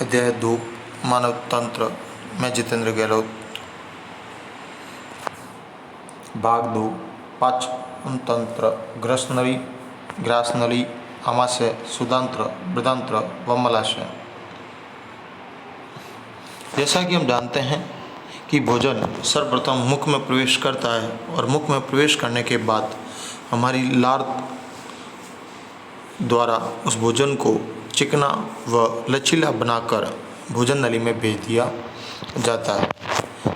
अध्याय 2 मानव तंत्र में जितेंद्र गहलोत। भाग 2 पाचन तंत्र ग्रसनली, ग्रासनली, आमाशय, सुदांत्र, बृहदांत्र व मलाशय। जैसा कि हम जानते हैं कि भोजन सर्वप्रथम मुख में प्रवेश करता है और मुख में प्रवेश करने के बाद हमारी लार द्वारा उस भोजन को चिकना व लचीला बनाकर भोजन नली में भेज दिया जाता है।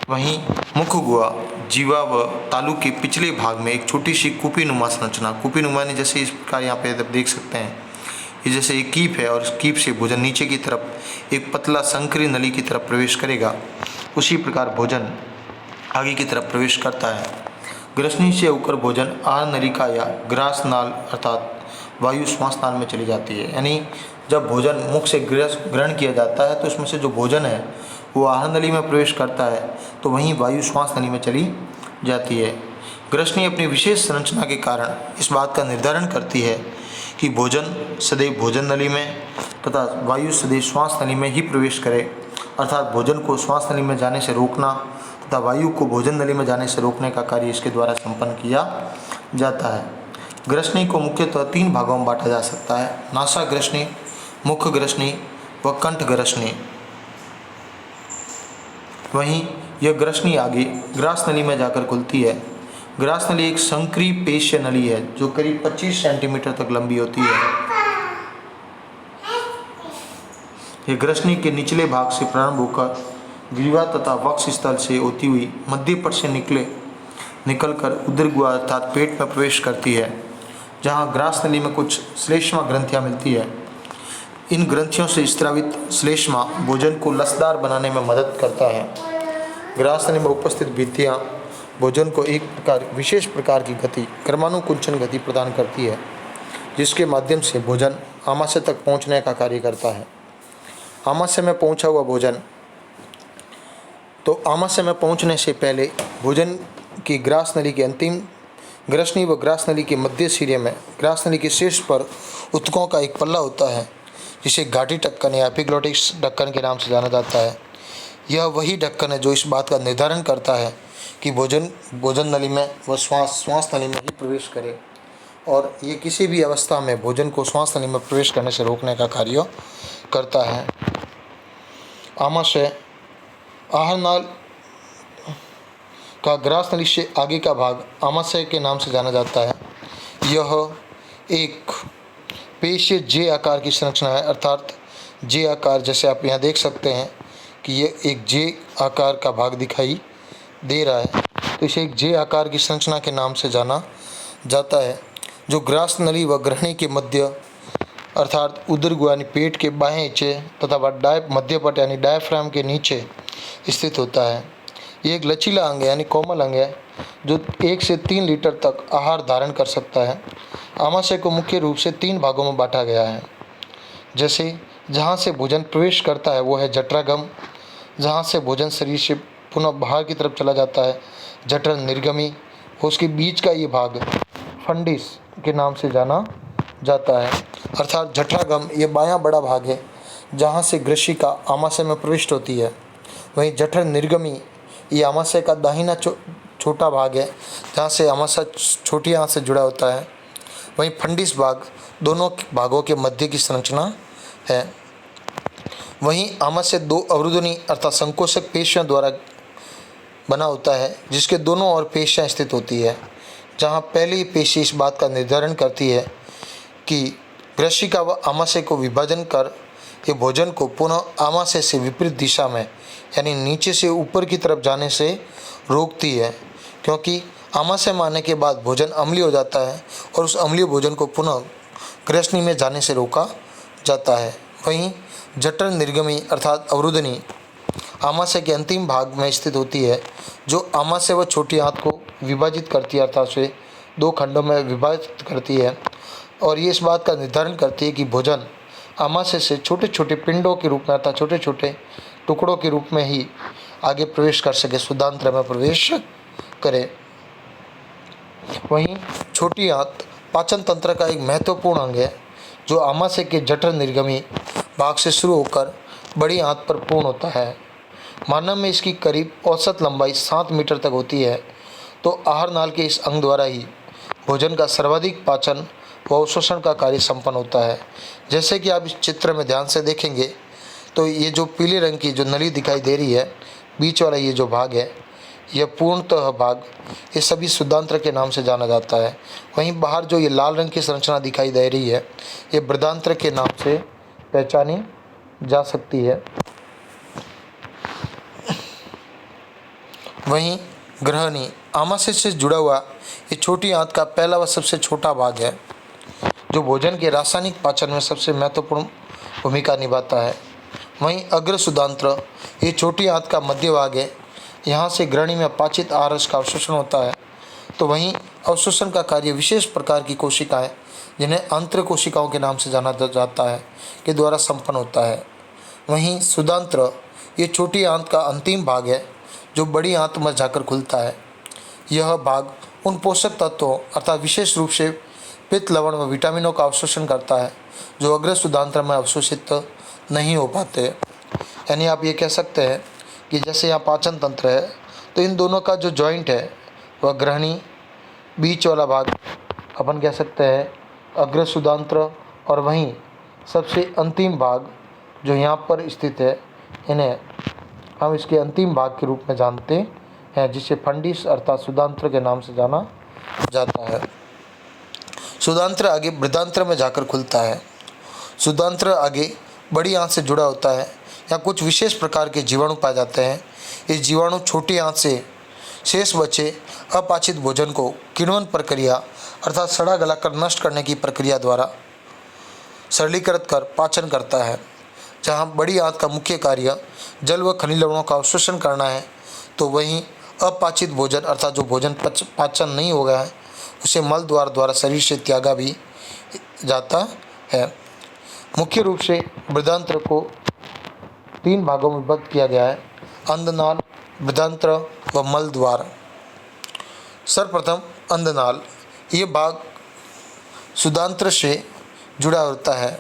वहीं मुख गुहा, जीवा व तालु के पिछले भाग में एक छोटी सी कुपीनुमा संरचना, कुपीनुमा ने जैसे इस प्रकार यहाँ पे आप देख सकते हैं, ये जैसे एक कीप है और इस कीप से भोजन नीचे की तरफ एक पतला संकरी नली की तरफ प्रवेश करेगा, उसी प्रकार भोजन आगे की तरफ प्रवेश करता है। ग्रसनी से होकर भोजन आहार नलिका या ग्रास नाल अर्थात वायु श्वास नाल में चली जाती है। यानी जब भोजन मुख से ग्रहण किया जाता है तो उसमें से जो भोजन है वो आहार नली में प्रवेश करता है तो वहीं वायु श्वास नली में चली जाती है। ग्रसनी अपनी विशेष संरचना के कारण इस बात का निर्धारण करती है कि भोजन सदैव भोजन नली में तथा वायु सदैव श्वास नली में ही प्रवेश करे, अर्थात भोजन को श्वास नली में जाने से रोकना तथा वायु को भोजन नली में जाने से रोकने का कार्य इसके द्वारा संपन्न किया जाता है। ग्रसनी को मुख्यतः 3 भागों में बांटा जा सकता है: नासा ग्रसनी, मुख ग्रसनी व कंठ ग्रसनी। वहीं यह ग्रसनी आगे ग्रास नली में जाकर खुलती है। ग्रास नली एक संकरी पेशीय नली है जो करीब 25 सेंटीमीटर तक लंबी होती है। यह ग्रसनी के निचले भाग से प्रारंभ होकर ग्रीवा तथा वक्ष स्थल से होती हुई मध्य पट से निकलकर उदर गुहा अर्थात पेट में प्रवेश करती है, जहाँ ग्रास नली में कुछ श्लेष्मा ग्रंथियाँ मिलती है। इन ग्रंथियों से स्त्रावित श्लेष्मा भोजन को लसदार बनाने में मदद करता है। ग्रास नली में उपस्थित भित्तियाँ भोजन को एक विशेष प्रकार की गति, क्रमानुकुंचन गति प्रदान करती है, जिसके माध्यम से भोजन आमाशय तक पहुँचने का कार्य करता है। आमाशय में पहुँचा हुआ भोजन तो आमाशय में पहुँचने से पहले भोजन की ग्रास नली के अंतिम ग्रसनी व ग्रास नली के मध्य सिरे में ग्रास नली के शीर्ष पर ऊतकों का एक पल्ला होता है, जिसे घाटी ढक्कन या एपिग्लोटिस ढक्कन के नाम से जाना जाता है। यह वही ढक्कन है जो इस बात का निर्धारण करता है कि भोजन नली में व श्वास नली में ही प्रवेश करे, और ये किसी भी अवस्था में भोजन को श्वास नली में प्रवेश करने से रोकने का कार्य करता है। आमाशय आहार नाल का ग्रास नली से आगे का भाग आमाशय के नाम से जाना जाता है। यह एक पेशीय जे आकार की संरचना है, अर्थात जे आकार, जैसे आप यहाँ देख सकते हैं कि ये एक जे आकार का भाग दिखाई दे रहा है, तो इसे एक जे आकार की संरचना के नाम से जाना जाता है, जो ग्रास नली व ग्रहणी के मध्य अर्थात उदर गुहा यानी पेट के बाएं हिस्से तथा मध्यपट यानी डायफ्राम के नीचे स्थित होता है। ये एक लचीला अंग यानी कोमल अंग है जो 1 से 3 लीटर तक आहार धारण कर सकता है। आमाशय को मुख्य रूप से 3 भागों में बांटा गया है। जैसे जहाँ से भोजन प्रवेश करता है वो है जठरागम, जहाँ से भोजन शरीर से पुनः बाहर की तरफ चला जाता है जठर निर्गमी, और उसके बीच का ये भाग फंडिस के नाम से जाना जाता है, अर्थात जठरागम ये बायां बड़ा भाग है जहाँ से ग्रसिका आमाशय में प्रविष्ट होती है। वहीं जठर निर्गमी ये आमाशय का दाहिना छोटा भाग है जहाँ से आमाशय छोटी आंत से जुड़ा होता है। वहीं फंडिस भाग दोनों भागों के मध्य की संरचना है। वहीं आमाशय 2 अवरुदनी अर्थात संकोचक पेशियों द्वारा बना होता है, जिसके दोनों ओर पेशियाँ स्थित होती है, जहाँ पहली पेशी इस बात का निर्धारण करती है कि ग्रसिका व आमाशय को विभाजन कर ये भोजन को पुनः आमाशय से विपरीत दिशा में यानी नीचे से ऊपर की तरफ जाने से रोकती है, क्योंकि आमाशय में आने के बाद भोजन अम्लीय हो जाता है और उस अम्लीय भोजन को पुनः ग्रसनी में जाने से रोका जाता है। वहीं जठर निर्गमी अर्थात अवरुदनी आमाशय के अंतिम भाग में स्थित होती है, जो आमाशय व छोटी आंत को विभाजित करती है, अर्थात उसे 2 खंडों में विभाजित करती है, और ये इस बात का निर्धारण करती है कि भोजन आमाशय से छोटे छोटे पिंडों के रूप में अर्थात छोटे छोटे टुकड़ों के रूप में ही आगे प्रवेश कर सके, सुदांत्र में प्रवेश करे। वहीं छोटी आंत पाचन तंत्र का एक महत्वपूर्ण अंग है। जो आमाशय के जठर निर्गमी भाग से शुरू होकर बड़ी आंत पर पूर्ण होता है। मानव में इसकी करीब औसत लंबाई 7 मीटर तक होती है। तो आहार नाल के इस अंग द्वारा ही भोजन का सर्वाधिक पाचन व अवशोषण का कार्य संपन्न होता है। जैसे कि आप इस चित्र में ध्यान से देखेंगे तो ये जो पीले रंग की जो नली दिखाई दे रही है, बीच वाला ये जो भाग है, यह पूर्णतः भाग ये सभी शुद्धांत्र के नाम से जाना जाता है। वहीं बाहर जो ये लाल रंग की संरचना दिखाई दे रही है, ये बृहदांत्र के नाम से पहचानी जा सकती है। वहीं ग्रहणी आमाशय से जुड़ा हुआ ये छोटी आंत का पहला व सबसे छोटा भाग है, जो भोजन के रासायनिक पाचन में सबसे महत्वपूर्ण भूमिका निभाता है। वहीं अग्र शुद्धांत्र ये छोटी आंत का मध्य भाग है। यहाँ से ग्रहणी में पाचित आहार रस का अवशोषण होता है। तो वहीं अवशोषण का कार्य विशेष प्रकार की कोशिकाएं, जिन्हें आंत्र कोशिकाओं के नाम से जाना जाता है, के द्वारा संपन्न होता है। वहीं शुद्धांत्र ये छोटी आंत का अंतिम भाग है, जो बड़ी आंत में जाकर खुलता है। यह भाग उन पोषक तत्वों अर्थात विशेष रूप से पित्त, लवण व विटामिनों का अवशोषण करता है, जो अग्र शुद्धांत्र में अवशोषित नहीं हो पाते। यानी आप ये कह सकते हैं कि जैसे यहाँ पाचन तंत्र है, तो इन दोनों का जो जॉइंट है वह ग्रहणी, बीच वाला भाग अपन कह सकते हैं अग्र शुद्धांत्र, और वहीं सबसे अंतिम भाग जो यहाँ पर स्थित है, इन्हें हम इसके अंतिम भाग के रूप में जानते हैं, जिसे फंडिस अर्थात शुद्धांत्र के नाम से जाना जाता है। शुद्धांत्र आगे बृहदांत्र में जाकर खुलता है। शुद्धांत्र आगे बड़ी आंत से जुड़ा होता है। यहाँ कुछ विशेष प्रकार के जीवाणु पाए जाते हैं। ये जीवाणु छोटी आंत से शेष बचे अपाचित भोजन को किण्वन प्रक्रिया अर्थात सड़ा गला कर नष्ट करने की प्रक्रिया द्वारा सरलीकृत कर पाचन करता है। जहाँ बड़ी आंत का मुख्य कार्य जल व खनिज लवणों का अवशोषण करना है, तो वहीं अपाचित भोजन अर्थात जो भोजन पाचन नहीं हो गया है, उसे मल द्वारा शरीर से त्यागा भी जाता है। मुख्य रूप से बृहदांत्र को 3 भागों में विभक्त किया गया है: अंधनाल, बृहदांत्र व मल द्वार। सर्वप्रथम अंधनाल, ये भाग शुद्धांत्र से जुड़ा होता है।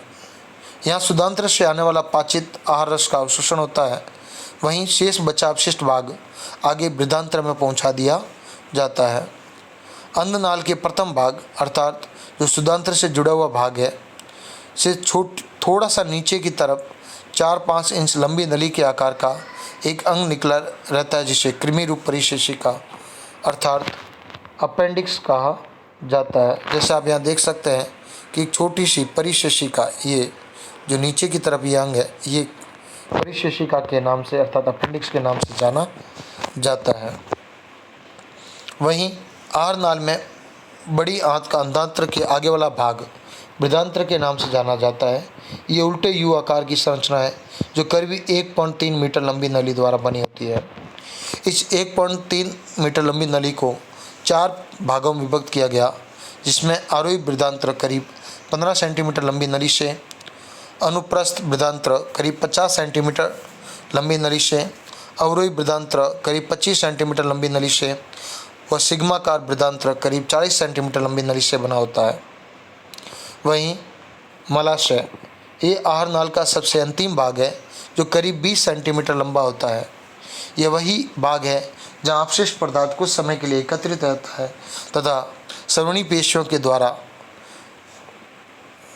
यहाँ शुद्धांत्र से आने वाला पाचित आहार रस का अवशोषण होता है। वहीं शेष बचा अवशिष्ट भाग आगे बृहदांत्र में पहुँचा दिया जाता है। अंधनाल के प्रथम भाग अर्थात जो शुद्धांत्र से जुड़ा हुआ भाग है, से थोड़ा सा नीचे की तरफ 4-5 इंच लंबी नली के आकार का एक अंग निकला रहता है, जिसे कृमि रूप परिशेषिका अर्थात अपेंडिक्स कहा जाता है। जैसे आप यहाँ देख सकते हैं कि एक छोटी सी परिशेषिका, ये जो नीचे की तरफ ये अंग है, ये परिशेषिका के नाम से अर्थात अपेंडिक्स के नाम से जाना जाता है। वहीं आहार नाल में बड़ी आंत का अंधांत्र के आगे वाला भाग बृहदांत्र के नाम से जाना जाता है। ये उल्टे यू आकार की संरचना है, जो करीब 1.3 मीटर लंबी नली द्वारा बनी होती है। इस 1.3 मीटर लंबी नली को 4 भागों में विभक्त किया गया, जिसमें आरोही बृहदांत्र करीब 15 सेंटीमीटर लंबी नली से, अनुप्रस्थ बृहदांत्र करीब 50 सेंटीमीटर लंबी नली से, अवरोही बृहदांत्र करीब 25 सेंटीमीटर लंबी नली से व सिग्माकार बृहदांत्र करीब 40 सेंटीमीटर लंबी नली से बना होता है। वहीं मलाशय, ये आहार नाल का सबसे अंतिम भाग है, जो करीब 20 सेंटीमीटर लंबा होता है। यह वही भाग है जहाँ अपशिष्ट पदार्थ कुछ समय के लिए एकत्रित रहता है तथा श्रवणी पेशियों के द्वारा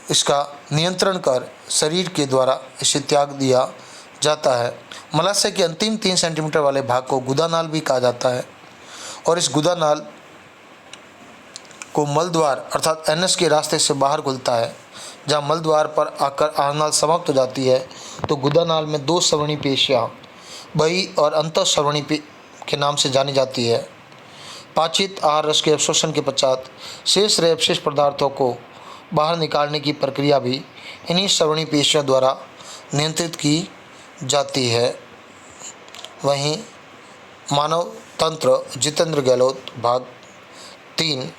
इसका नियंत्रण कर शरीर के द्वारा इसे त्याग दिया जाता है। मलाशय के अंतिम 3 सेंटीमीटर वाले भाग को गुदानाल भी कहा जाता है, और इस गुदानाल को मलद्वार अर्थात एनएस के रास्ते से बाहर खुलता है। जहाँ मलद्वार पर आकर आहारनाल समाप्त हो जाती है, तो गुदानाल में 2 श्रवणी पेशियाँ बही और अंतःश्रवणी के नाम से जानी जाती है। पाचित आहार रस के अवशोषण के पश्चात शेष रहे अवशिष्ट पदार्थों को बाहर निकालने की प्रक्रिया भी इन्हीं श्रवणी पेशियों द्वारा नियंत्रित की जाती है। वहीं मानव तंत्र जितेंद्र गहलोत भाग 3